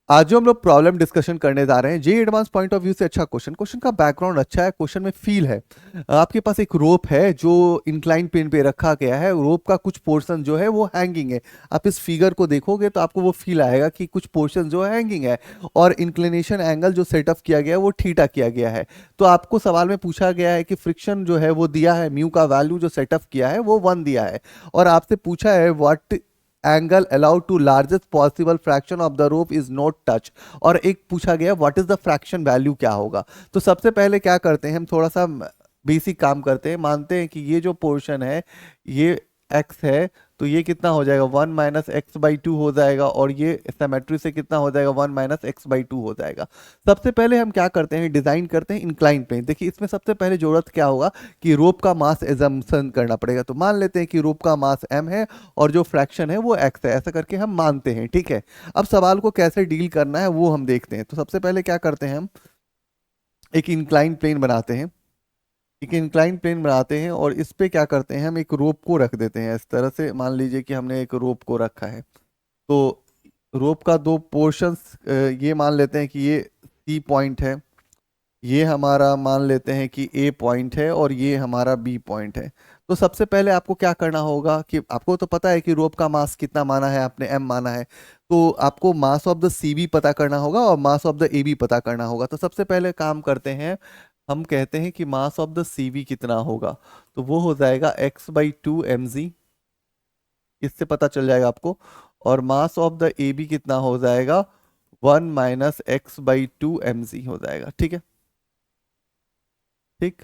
आज जो हम लोग प्रॉब्लम डिस्कशन करने जा रहे हैं, जे एडवांस पॉइंट ऑफ व्यू से अच्छा क्वेश्चन, क्वेश्चन का बैकग्राउंड अच्छा है, क्वेश्चन में फील है। आपके पास एक रोप है जो इंक्लाइन प्लेन पे रखा गया है, रोप का कुछ पोर्शन जो है वो हैंगिंग है। आप इस फिगर को देखोगे तो आपको वो फील आएगा कि कुछ पोर्शन जो है हैंगिंग है, और इंक्लिनेशन एंगल जो सेटअप किया गया है वो थीटा किया गया है। तो आपको सवाल में पूछा गया है कि फ्रिक्शन जो है वो दिया है, म्यू का वैल्यू जो सेटअप किया है वो 1 दिया है, और आपसे पूछा है what angle allowed to largest possible fraction of the rope is not touch, और एक पूछा गया what is the fraction value क्या होगा। तो सबसे पहले क्या करते हैं, हम थोड़ा सा बेसिक काम करते हैं। मानते हैं कि ये जो पोर्शन है ये x है, तो ये कितना हो जाएगा 1 - x/2 हो जाएगा, और ये सिमेट्री से कितना हो जाएगा 1 - x/2 हो जाएगा। सबसे पहले हम क्या करते हैं, डिजाइन करते हैं इंक्लाइन प्लेन। देखिए इसमें सबसे पहले जरूरत क्या होगा कि रोप का मास एजम्पशन करना पड़ेगा। तो मान लेते हैं कि रोप का मास m है और जो फ्रैक्शन है वो x है, ऐसा करके हम मानते हैं, ठीक है। अब सवाल को कैसे डील करना है वो हम देखते हैं। तो सबसे पहले क्या करते हैं, हम एक इंक्लाइन प्लेन बनाते हैं। एक इंक्लाइन प्लेन बनाते हैं और इस पे क्या करते हैं, हम एक रोप को रख देते हैं इस तरह से। मान लीजिए कि हमने एक रोप को रखा है, तो रोप का दो पोर्शंस, ये मान लेते हैं कि ये सी पॉइंट है, ये हमारा मान लेते हैं कि ए पॉइंट है, और ये हमारा बी पॉइंट है। तो सबसे पहले आपको क्या करना होगा कि आपको तो पता है कि रोप का मास कितना माना है आपने, एम माना है। तो आपको mass of the C B पता करना होगा और mass of the A B पता करना होगा। तो सबसे पहले काम करते हैं, हम कहते हैं कि mass of the C B कितना होगा, तो वो हो जाएगा x/2 mg, इससे पता चल जाएगा आपको। और mass of the A B कितना हो जाएगा 1 - x/2 mg हो जाएगा, ठीक है। ठीक।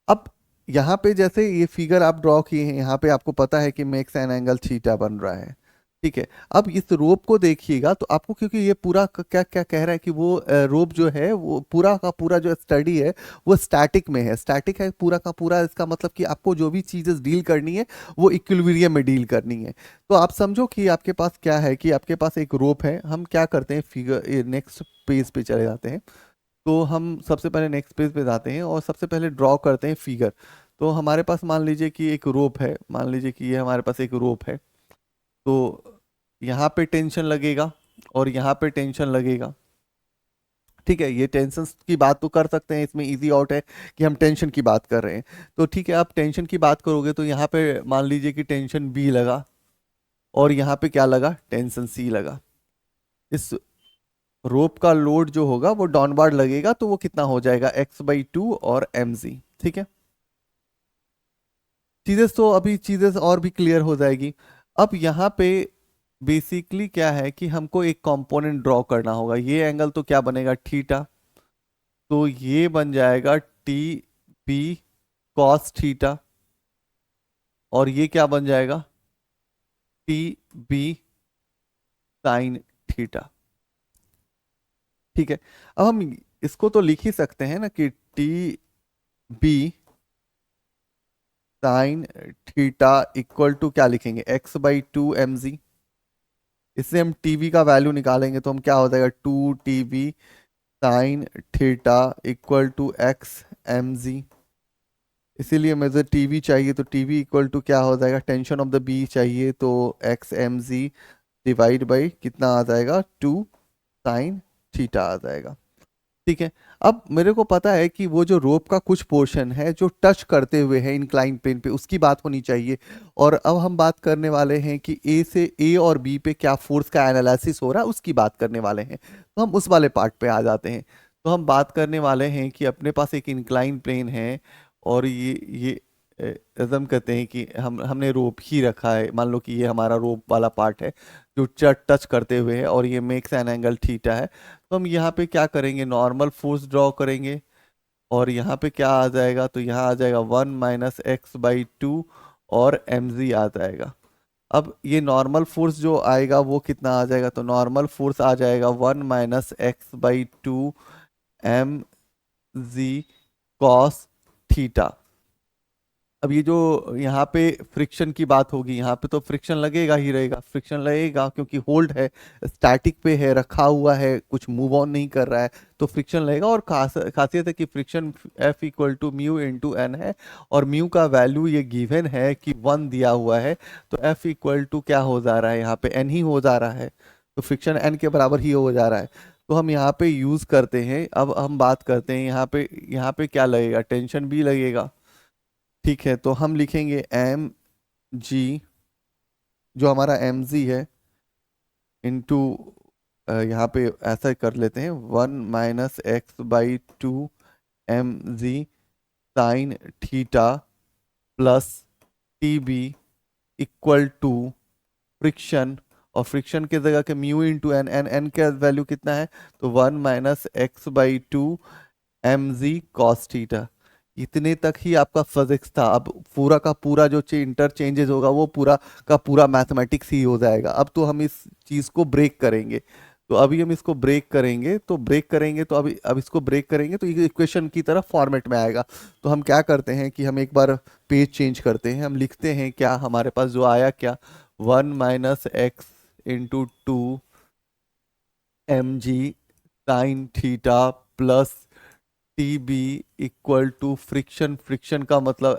अब यहाँ पे जैसे ये फिगर आप ड्रॉ किए हैं, यहाँ पे आपको पता है कि मेक्स एन एंगल थीटा बन रहा है, ठीक है। अब इस रोप को देखिएगा तो आपको, क्योंकि ये पूरा क्या क्या कह रहा है कि वो रोप जो है वो पूरा का पूरा जो स्टडी है वो स्टैटिक में है, स्टैटिक है पूरा का पूरा। इसका मतलब कि आपको जो भी चीजें डील करनी है वो इक्विलिब्रियम में डील करनी है। तो आप समझो कि आपके पास क्या है, कि आपके पास एक रोप है। हम क्या करते हैं, फिगर नेक्स्ट पेज पे चले जाते हैं। तो हम सबसे पहले नेक्स्ट पेज पे जाते हैं और सबसे पहले ड्रॉ करते हैं फिगर। तो हमारे पास मान लीजिए कि एक रोप है, मान लीजिए कि ये हमारे पास एक रोप है। तो यहाँ पे टेंशन लगेगा और यहाँ पे टेंशन लगेगा, ठीक है। ये टेंशन की बात तो कर सकते हैं, इसमें इजी आउट है कि हम टेंशन की बात कर रहे हैं। तो ठीक है, आप टेंशन की बात करोगे तो यहाँ पे मान लीजिए कि टेंशन बी लगा, और यहाँ पे क्या लगा, टेंशन सी लगा। इस रोप का लोड जो होगा वो डाउनवर्ड लगेगा, तो वो कितना हो जाएगा x/2 और mg, ठीक है। चीजें तो अभी चीजें और भी क्लियर हो जाएगी। अब यहाँ पे बेसिकली क्या है कि हमको एक कंपोनेंट ड्रॉ करना होगा। ये एंगल तो क्या बनेगा, थीटा। तो ये बन जाएगा टी बी कॉस थीटा, और ये क्या बन जाएगा, टी बी साइन थीटा, ठीक है। अब हम इसको तो लिख ही सकते हैं ना कि T B sine theta equal to क्या लिखेंगे, x/2 mg। इससे हम टीवी का वैल्यू निकालेंगे तो हम क्या हो जाएगा, 2 TB sine theta equal to x/mg। इसीलिए मुझे टीवी चाहिए, तो टीवी इक्वल टू क्या हो जाएगा, टेंशन ऑफ द बी चाहिए, तो x/mg डिवाइड बाई कितना आ जाएगा, 2 sin थीटा आ जाएगा, ठीक है। अब मेरे को पता है कि वो जो रोप का कुछ पोर्शन है जो टच करते हुए है इंक्लाइन प्लेन पे, उसकी बात होनी चाहिए। और अब हम बात करने वाले हैं कि ए और बी पे क्या फोर्स का एनालिसिस हो रहा है, उसकी बात करने वाले हैं। तो हम उस वाले पार्ट पे आ जाते हैं। तो हम बात करने वाले हैं कि अपने पास एक इंक्लाइन प्लेन है, और ये एजम कहते हैं कि हमने रोप ही रखा है। मान लो कि ये हमारा रोप वाला पार्ट है जो टच करते हुए है, और ये मेक्स एन एंगल थीटा है। तो हम यहाँ पे क्या करेंगे, नॉर्मल फोर्स ड्रॉ करेंगे, और यहाँ पे क्या आ जाएगा, तो यहाँ आ जाएगा 1 - x/2 और mg आ जाएगा। अब ये नॉर्मल फोर्स जो आएगा वो कितना आ जाएगा, तो नॉर्मल फोर्स आ जाएगा 1 - x/2 mg cos थीटा। अब ये जो यहाँ पे फ्रिक्शन की बात होगी, यहाँ पे तो फ्रिक्शन लगेगा ही रहेगा, फ्रिक्शन लगेगा क्योंकि होल्ड है, स्टैटिक पे है, रखा हुआ है, कुछ मूव ऑन नहीं कर रहा है, तो फ्रिक्शन लगेगा। और खासियत है कि फ्रिक्शन F = μ × n है, और म्यू का वैल्यू ये गिवन है कि 1 दिया हुआ है। तो F = क्या हो जा रहा है, यहाँ पे n ही हो जा रहा है। तो फ्रिक्शन एन के बराबर ही हो जा रहा है। तो हम यहाँ पे यूज करते हैं, अब हम बात करते हैं यहाँ पे क्या लगेगा, टेंशन भी लगेगा। ठीक है, तो हम लिखेंगे एम जी, जो हमारा एम जी है, इंटू, यहाँ पे ऐसा कर लेते हैं 1 - x/2 M G sine theta plus T B equal to friction, और फ्रिक्शन की जगह के म्यू इंटू एन, एन का वैल्यू कितना है, तो 1 - x/2 M G cos theta. इतने तक ही आपका फिजिक्स था। अब पूरा का पूरा जो इंटरचेंजेस होगा वो पूरा का पूरा मैथमेटिक्स ही हो जाएगा। अब तो हम इस चीज को ब्रेक करेंगे। तो अभी हम इसको ब्रेक करेंगे, तो अभी अब इसको ब्रेक करेंगे तो ये इक्वेशन की तरह फॉर्मेट में आएगा। तो हम क्या करते हैं कि हम एक बार पेज चेंज करते हैं, हम लिखते हैं क्या हमारे पास जो आया क्या, 1 - x/2 M G sine theta plus T B equal to friction, friction का मतलब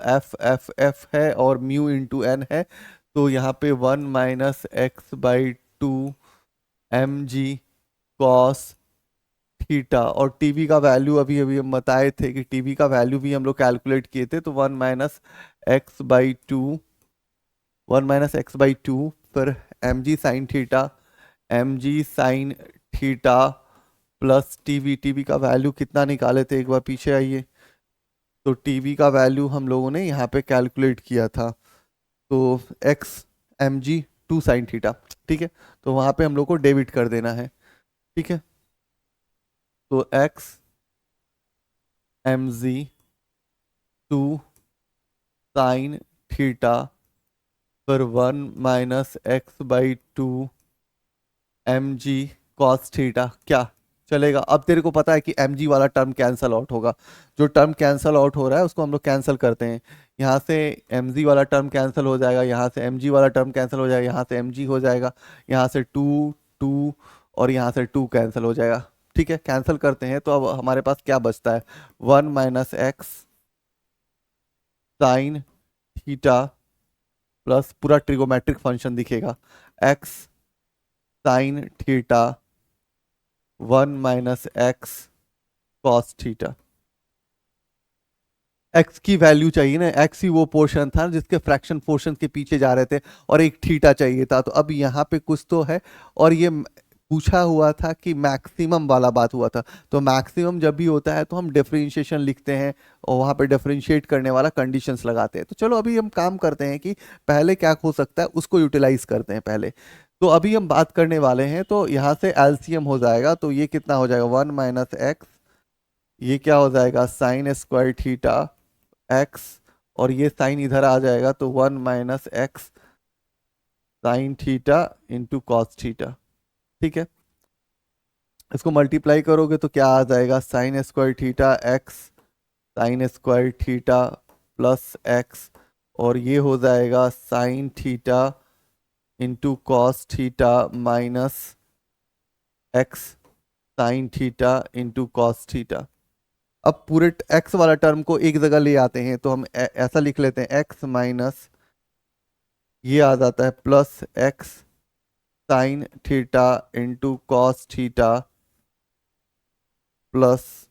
एफ है और म्यू इंटू एन है। तो यहाँ पे 1 - x/2 M G cos theta, और टीवी का वैल्यू अभी अभी हम बताए थे कि टीवी का वैल्यू भी हम लोग कैलकुलेट किए थे। तो 1 - x/2 फिर M G sine theta, M G sine theta plus TB, TB का वैल्यू कितना निकाले थे, एक बार पीछे आइए। तो टीवी का वैल्यू हम लोगों ने यहाँ पे कैलकुलेट किया था, तो X M G 2 sin theta. ठीक है, तो वहाँ पे हम लोग को डेबिट कर देना है। ठीक है, तो X M G 2 sin theta पर 1 - x/2 M G cos theta, क्या चलेगा। अब तेरे को पता है कि एम जी वाला टर्म कैंसल आउट होगा। जो टर्म कैंसल आउट हो रहा है उसको हम लोग कैंसिल करते हैं। यहाँ से एम जी वाला टर्म कैंसिल हो जाएगा, यहाँ से एम जी वाला टर्म कैंसिल हो जाएगा, यहाँ से एम जी हो जाएगा, यहाँ से टू टू, और यहाँ से टू कैंसिल हो जाएगा। ठीक है, कैंसिल करते हैं तो अब हमारे पास क्या बचता है, 1 - x/sin थीटा प्लस पूरा ट्रिगोमेट्रिक फंक्शन दिखेगा, x sine theta 1 - x cos theta. X की वैल्यू चाहिए ना, एक्स ही वो पोर्शन था जिसके फ्रैक्शन पोर्शन के पीछे जा रहे थे, और एक थीटा चाहिए था। तो अब यहाँ पे कुछ तो है, और ये पूछा हुआ था कि मैक्सिमम वाला बात हुआ था। तो मैक्सिमम जब भी होता है तो हम डिफरेंशिएशन लिखते हैं, और वहाँ पे डिफरेंशिएट करने वाला कंडीशंस लगाते हैं। तो चलो अभी हम काम करते हैं कि पहले क्या हो सकता है उसको यूटिलाइज करते हैं पहले। तो अभी हम बात करने वाले हैं, तो यहाँ से एलसीएम हो जाएगा, तो ये कितना हो जाएगा, 1 - x, ये क्या हो जाएगा साइन स्क्वायर थीटा एक्स, और ये साइन इधर आ जाएगा, तो 1 - x sign theta into cos theta. ठीक है, इसको मल्टीप्लाई करोगे तो क्या आ जाएगा, sign square theta x sign square theta plus x, और ये हो जाएगा sign theta into cos theta minus x sign theta into cos theta. अब पूरे एक्स वाला टर्म को एक जगह ले आते हैं, तो हम ऐसा लिख लेते हैं, एक्स माइनस ये आ जाता है plus x sign theta into cos theta plus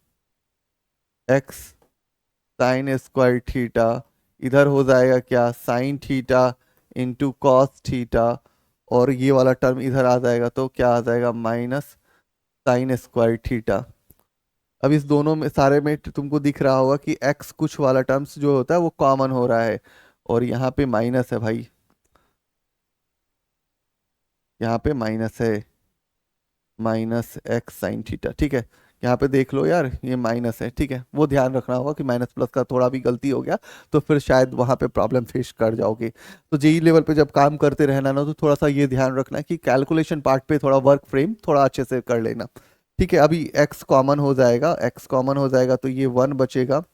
x sign square theta, इधर हो जाएगा क्या, sign theta into cos theta, और ये वाला टर्म इधर आ जाएगा, तो क्या आ जाएगा, माइनस साइन स्क्वायर थीटा। अब इस दोनों में सारे में तुमको दिख रहा होगा कि एक्स कुछ वाला टर्म्स जो होता है वो कॉमन हो रहा है, और यहाँ पे माइनस है भाई, यहाँ पे माइनस है, माइनस एक्स साइन थीटा। ठीक है, यहाँ पे देख लो यार, ये माइनस है। ठीक है, वो ध्यान रखना होगा कि माइनस प्लस का थोड़ा भी गलती हो गया तो फिर शायद वहाँ पे प्रॉब्लम फेस कर जाओगे। तो जेई लेवल पे जब काम करते रहना ना, तो थोड़ा सा ये ध्यान रखना कि कैलकुलेशन पार्ट पे थोड़ा वर्क फ्रेम थोड़ा अच्छे से कर लेना। ठीक है, अभी एक्स कॉमन हो जाएगा, एक्स कॉमन हो जाएगा तो ये 1 बचेगा,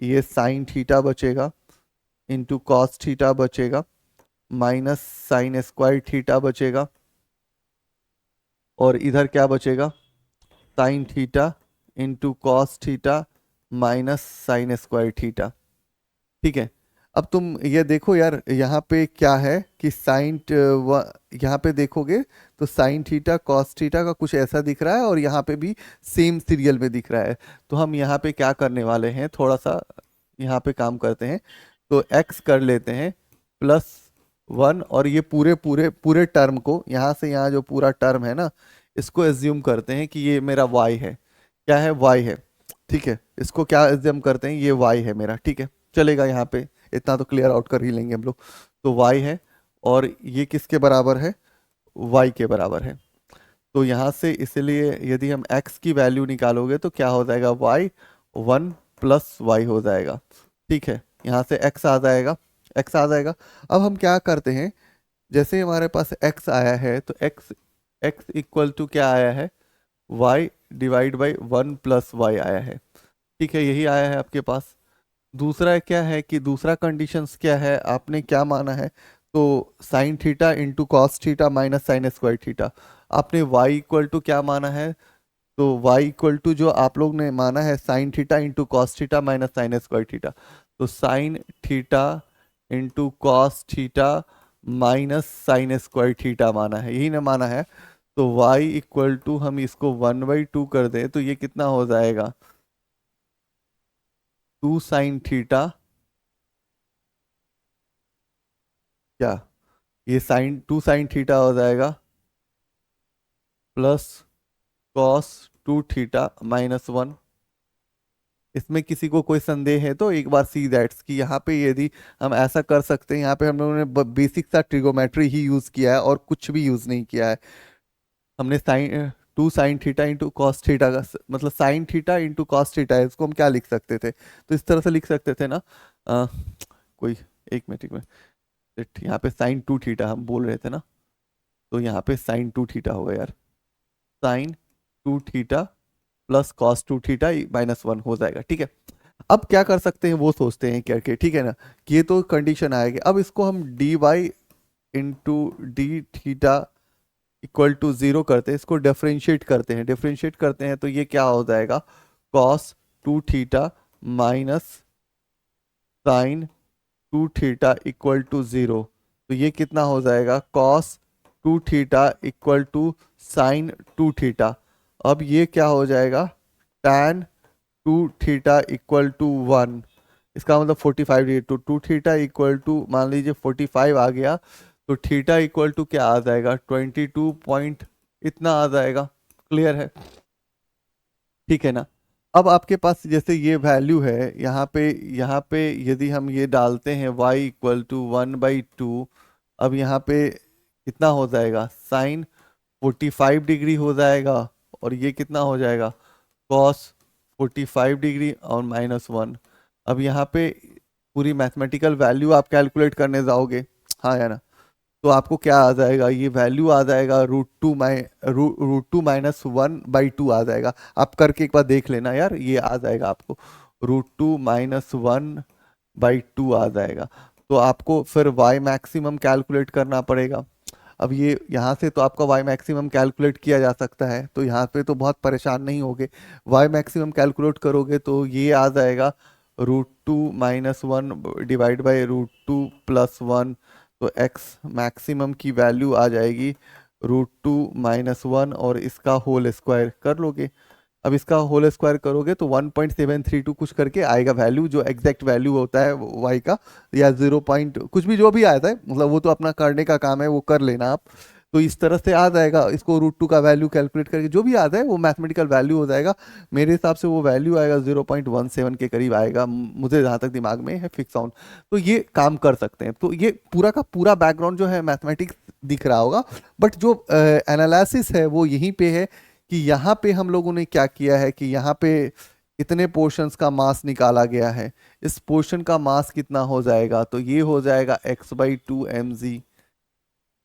ये साइन थीटा बचेगा इंटू कॉस थीटा बचेगा, माइनस साइन स्क्वायर थीटा बचेगा, और इधर क्या बचेगा, sign theta into cos theta minus sine square theta. ठीक है, अब तुम ये देखो यार, यहाँ पे क्या है कि यहाँ पे देखोगे तो साइन थीटा कॉस थीटा का कुछ ऐसा दिख रहा है, और यहाँ पे भी सेम सीरियल में दिख रहा है। तो हम यहाँ पे क्या करने वाले हैं, थोड़ा सा यहाँ पे काम करते हैं। तो x कर लेते हैं +1, और ये पूरे पूरे पूरे टर्म को, यहाँ से यहाँ जो पूरा टर्म है ना, इसको एज्यूम करते हैं कि ये मेरा y है। क्या है? y है। ठीक है, इसको क्या एज्यूम करते हैं, ये y है मेरा। ठीक है, चलेगा यहाँ पे, इतना तो क्लियर आउट कर ही लेंगे हम लोग। तो y है, और ये किसके बराबर है? y के बराबर है। तो यहाँ से इसलिए यदि हम x की वैल्यू निकालोगे तो क्या हो जाएगा, y 1 + y हो जाएगा। ठीक है, यहाँ से x आ जाएगा, x आ जाएगा। अब हम क्या करते हैं, जैसे ही हमारे पास x आया है तो x इक्वल टू क्या आया है, y डिवाइड बाई 1 + y आया है। ठीक है, यही आया है आपके पास। दूसरा क्या है कि दूसरा कंडीशंस क्या है, आपने क्या माना है, तो sine theta into cos theta minus sine square theta. आपने y इक्वल टू क्या माना है, तो y इक्वल टू जो आप लोग ने माना है sine theta into cos theta minus sine square theta. तो sine theta into cos theta minus sine square theta माना है, यही ना माना है। तो y इक्वल टू हम इसको 1/2 कर दें तो ये कितना हो जाएगा, 2 साइन थीटा, क्या ये साइन 2 साइन थीटा हो जाएगा प्लस कॉस 2 थीटा -1। इसमें किसी को कोई संदेह है तो एक बार सी दैट्स कि यहाँ पे यदि हम ऐसा कर सकते हैं, यहाँ पे हम लोगों ने बेसिक सा ट्रिगोमेट्री ही यूज किया है और कुछ भी यूज नहीं किया है। हमने sine 2 sine theta into cos theta का मतलब sine theta into cos theta है, इसको हम क्या लिख सकते थे, तो इस तरह से लिख सकते थे ना। कोई एक मिनट, यहाँ पे साइन 2 थीटा हम बोल रहे थे ना, तो यहाँ पे साइन 2 थीटा होगा यार, sine 2 theta plus cos 2 theta -1 हो जाएगा। ठीक है, अब क्या कर सकते हैं वो सोचते हैं करके, ठीक है ना, कि ये तो कंडीशन आएगी। अब इसको हम dy into D theta equal to 0 करते हैं, इसको डिफरेंशिएट करते हैं तो ये क्या हो जाएगा, cos 2 theta minus sine 2 theta equal to 0। तो ये कितना हो जाएगा, cos 2 theta equal to sine 2 theta. अब ये क्या हो जाएगा, tan 2 थीटा इक्वल टू 1। इसका मतलब 45 डिग्री। तो 2 थीटा इक्वल टू मान लीजिए 45 आ गया, तो थीटा इक्वल टू क्या आ जाएगा, 22 पॉइंट इतना आ जाएगा। क्लियर है? ठीक है ना। अब आपके पास जैसे ये वैल्यू है, यहाँ पे यदि हम ये डालते हैं y इक्वल टू 1/2, अब यहाँ पे कितना हो जाएगा, साइन 45 डिग्री हो जाएगा, और ये कितना हो जाएगा, कॉस 45 डिग्री और -1। अब यहाँ पे पूरी मैथमेटिकल वैल्यू आप कैलकुलेट करने जाओगे, हाँ या ना, तो आपको क्या आ जाएगा, ये वैल्यू आ जाएगा √2 -1/2 आ जाएगा। आप करके एक बार देख लेना यार, ये आ जाएगा आपको √2 -1/2 आ जाएगा। तो आपको फिर y मैक्सिमम कैलकुलेट करना पड़ेगा। अब ये यहाँ से तो आपका y मैक्सिमम कैलकुलेट किया जा सकता है, तो यहाँ पे तो बहुत परेशान नहीं होगे। y मैक्सिमम कैलकुलेट करोगे तो ये आ जाएगा √2 -1 डिवाइड बाई √2 + 1। तो x मैक्सिमम की वैल्यू आ जाएगी √2 -1, और इसका होल स्क्वायर कर लोगे। अब इसका होल स्क्वायर करोगे तो 1.732 कुछ करके आएगा वैल्यू, जो एग्जैक्ट वैल्यू होता है y का, या 0 पॉइंट कुछ भी जो भी आता है, मतलब वो तो अपना करने का काम है, वो कर लेना आप। तो इस तरह से आ जाएगा, इसको √2 का वैल्यू कैलकुलेट करके जो भी आता है वो मैथमेटिकल वैल्यू हो जाएगा। मेरे हिसाब से वो वैल्यू आएगा 0.17 के करीब आएगा, मुझे जहाँ तक दिमाग में है फिक्स ऑन। तो ये काम कर सकते हैं। तो ये पूरा का पूरा बैकग्राउंड जो है मैथमेटिक्स दिख रहा होगा, बट जो एनालिसिस है वो यहीं पे है कि यहाँ पे हम लोगों ने क्या किया है कि यहाँ पे इतने पोर्शंस का मास निकाला गया है। इस पोर्शन का मास कितना हो जाएगा, तो ये हो जाएगा x/2 mg।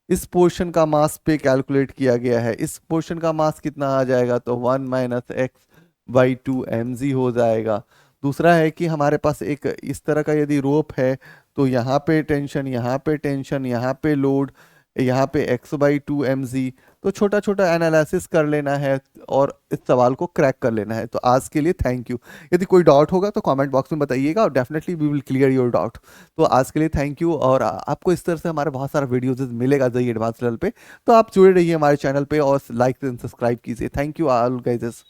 इस पोर्शन का मास पे कैलकुलेट किया गया है, इस पोर्शन का मास कितना आ जाएगा, तो 1 - x/2 mg हो जाएगा। दूसरा है कि हमारे पास एक इस तरह का यदि रोप है, तो यहाँ पे टेंशन, यहाँ पे टेंशन, यहाँ पे लोड, यहाँ पे x/2 mg। तो छोटा छोटा एनालिसिस कर लेना है, और इस सवाल को क्रैक कर लेना है। तो आज के लिए थैंक यू। यदि कोई डाउट होगा तो कमेंट बॉक्स में बताइएगा और definitely we will clear your doubt. तो आज के लिए थैंक यू, और आपको इस तरह से हमारे बहुत सारा वीडियोज मिलेगा जेईई एडवांस लेवल पे, तो आप जुड़े रहिए हमारे चैनल पे और लाइक एंड सब्सक्राइब कीजिए। Thank you all guys.